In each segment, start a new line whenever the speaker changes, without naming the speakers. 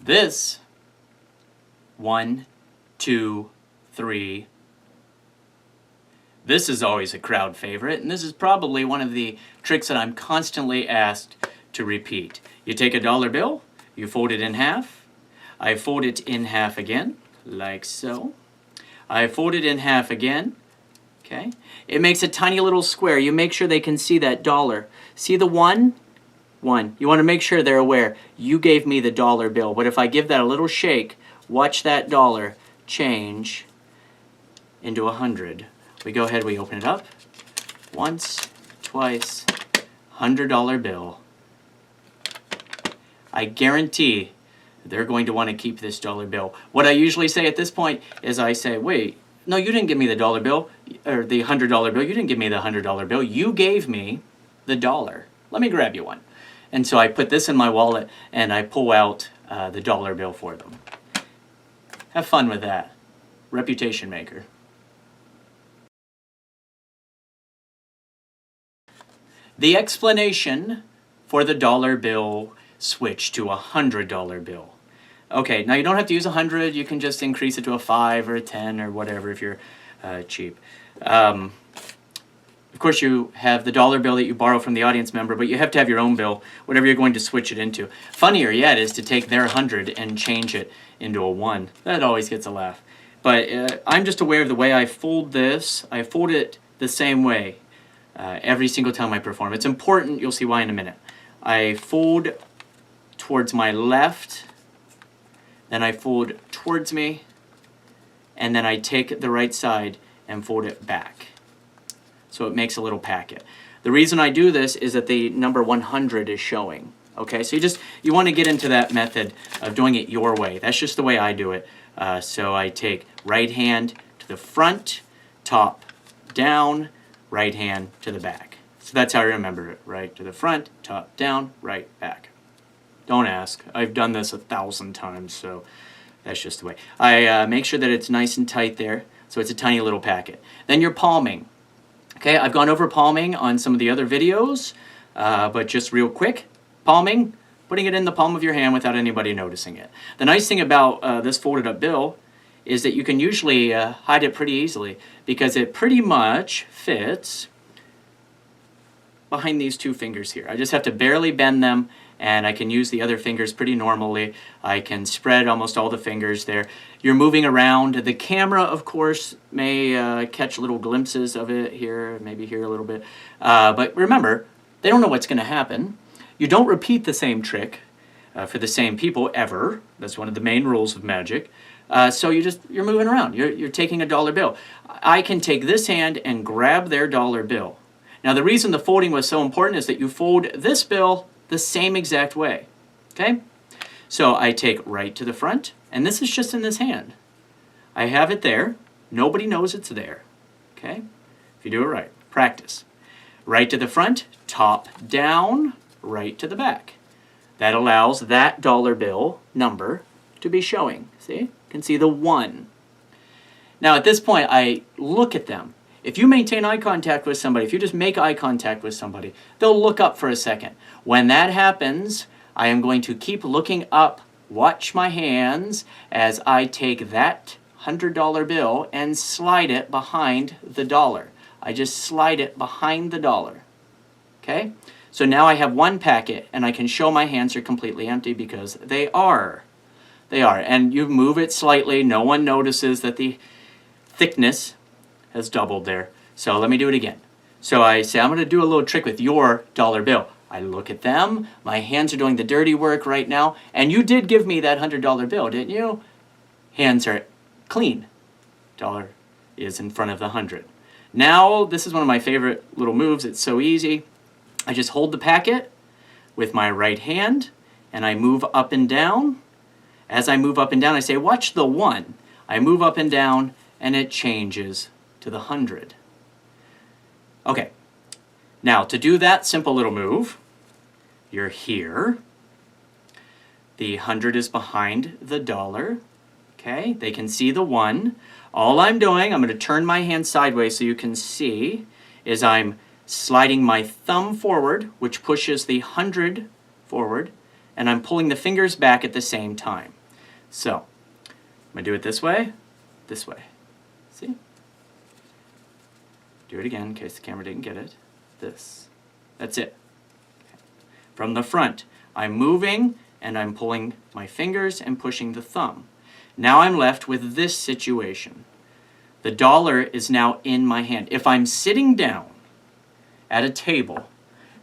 This, 1, 2, 3. This is always a crowd favorite, and this is probably one of the tricks that I'm constantly asked to repeat. You take a dollar bill, you fold it in half. I fold it in half again, like so. I fold it in half again. Okay. It makes a tiny little square. You make sure they can see that dollar. See the 1? 1. You want to make sure they're aware. You gave me the dollar bill, but if I give that a little shake, watch that dollar change into 100. We go ahead, we open it up. Once, twice, $100 bill. I guarantee they're going to want to keep this dollar bill. What I usually say at this point is I say, wait, no, you didn't give me the dollar bill, or the $100 bill. You didn't give me the $100 bill. You gave me the dollar. Let me grab you one. And so I put this in my wallet and I pull out the dollar bill for them. Have fun with that. Reputation maker. The explanation for the dollar bill switch to a $100 bill. Okay, now you don't have to use 100. You can just increase it to a 5 or a 10 or whatever if you're cheap. Of course, you have the dollar bill that you borrow from the audience member, but you have to have your own bill, whatever you're going to switch it into. Funnier yet is to take their 100 and change it into a 1. That always gets a laugh. But I'm just aware of the way I fold this. I fold it the same way every single time I perform. It's important. You'll see why in a minute. I fold towards my left, then I fold towards me, and then I take the right side and fold it back. So it makes a little packet. The reason I do this is that the number 100 is showing. Okay, so you want to get into that method of doing it your way. That's just the way I do it. So I take right hand to the front, top down, right hand to the back. So that's how I remember it. Right to the front, top down, right back. Don't ask. I've done this 1,000 times, so that's just the way. I make sure that it's nice and tight there, so it's a tiny little packet. Then you're palming. Okay, I've gone over palming on some of the other videos, but just real quick, palming, putting it in the palm of your hand without anybody noticing it. The nice thing about this folded up bill is that you can usually hide it pretty easily because it pretty much fits behind these two fingers here. I just have to barely bend them and I can use the other fingers pretty normally. I can spread almost all the fingers there. You're moving around. The camera, of course, may catch little glimpses of it here, maybe here a little bit. But remember, they don't know what's going to happen. You don't repeat the same trick for the same people ever. That's one of the main rules of magic. So you're moving around. You're taking a dollar bill. I can take this hand and grab their dollar bill. Now, the reason the folding was so important is that you fold this bill the same exact way, okay? So I take right to the front, and this is just in this hand. I have it there. Nobody knows it's there, okay? If you do it right, practice. Right to the front, top down, right to the back. That allows that dollar bill number to be showing. See? You can see the 1. Now, at this point, I look at them. If you maintain eye contact with somebody, if you just make eye contact with somebody, they'll look up for a second. When that happens, I am going to keep looking up, watch my hands as I take that $100 bill and slide it behind the dollar. I just slide it behind the dollar. Okay? So now I have one packet and I can show my hands are completely empty because they are. They are. And you move it slightly. No one notices that the thickness has doubled there. So let me do it again. So I say, I'm going to do a little trick with your dollar bill. I look at them. My hands are doing the dirty work right now. And you did give me that $100 bill, didn't you? Hands are clean. Dollar is in front of the 100. Now, this is one of my favorite little moves. It's so easy. I just hold the packet with my right hand, and I move up and down. As I move up and down, I say, watch the 1. I move up and down, and it changes to the 100. Okay, now to do that simple little move, you're here. The 100 is behind the dollar. Okay, they can see the 1. All I'm doing, I'm going to turn my hand sideways so you can see, is I'm sliding my thumb forward, which pushes the 100 forward, and I'm pulling the fingers back at the same time. So, I'm going to do it this way. See? Do it again in case the camera didn't get it. This. That's it. From the front, I'm moving and I'm pulling my fingers and pushing the thumb. Now I'm left with this situation. The dollar is now in my hand. If I'm sitting down at a table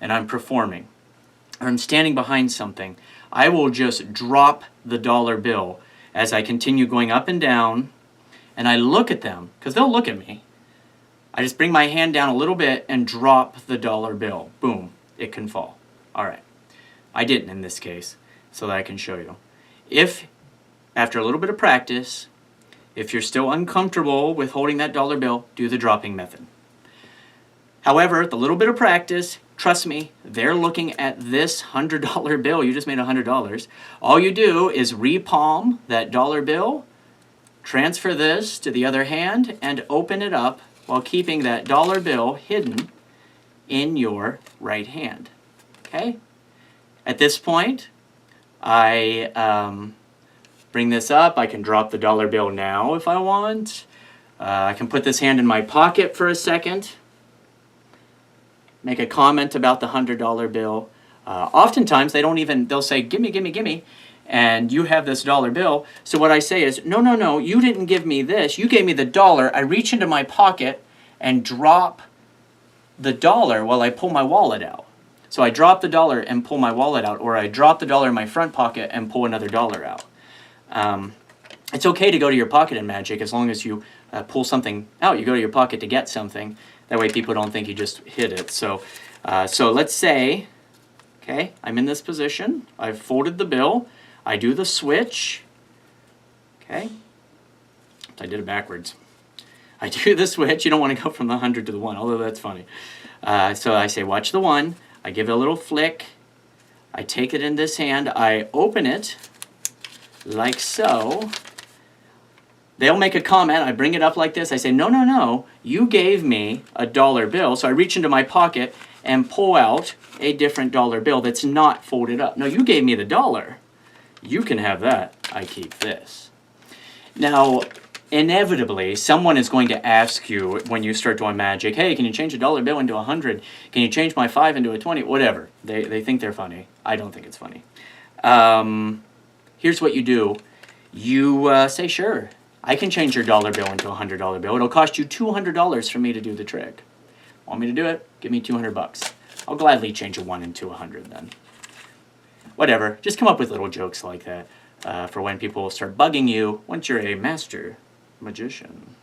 and I'm performing, or I'm standing behind something, I will just drop the dollar bill as I continue going up and down, and I look at them, because they'll look at me. I just bring my hand down a little bit and drop the dollar bill. Boom, it can fall. All right. I didn't in this case, so that I can show you. If, after a little bit of practice, if you're still uncomfortable with holding that dollar bill, do the dropping method. However, the little bit of practice, trust me, they're looking at this $100 bill. You just made $100. All you do is re-palm that dollar bill, transfer this to the other hand, and open it up while keeping that dollar bill hidden in your right hand. Okay? At this point, I bring this up. I can drop the dollar bill now if I want. I can put this hand in my pocket for a second. Make a comment about the $100 bill. Oftentimes, they'll say, gimme, gimme, gimme, and you have this dollar bill. So what I say is, no, no, no, you didn't give me this. You gave me the dollar. I reach into my pocket and drop the dollar while I pull my wallet out. So I drop the dollar and pull my wallet out, or I drop the dollar in my front pocket and pull another dollar out. It's okay to go to your pocket in magic as long as you pull something out. You go to your pocket to get something. That way people don't think you just hit it. So let's say, okay, I'm in this position. I've folded the bill. I do the switch. Okay. I did it backwards. I do the switch. You don't want to go from the 100 to the 1, although that's funny. So I say, watch the 1. I give it a little flick. I take it in this hand. I open it like so. They'll make a comment. I bring it up like this. I say, no, no, no. You gave me a dollar bill. So I reach into my pocket and pull out a different dollar bill that's not folded up. No, you gave me the dollar. You can have that. I keep this. Now, inevitably, someone is going to ask you when you start doing magic, hey, can you change a dollar bill into 100? Can you change my 5 into a 20? Whatever. They think they're funny. I don't think it's funny. Here's what you do. You say, sure, I can change your dollar bill into a $100 bill. It'll cost you $200 for me to do the trick. Want me to do it? Give me $200. I'll gladly change a 1 into a 100 then. Whatever. Just come up with little jokes like that for when people start bugging you once you're a master magician.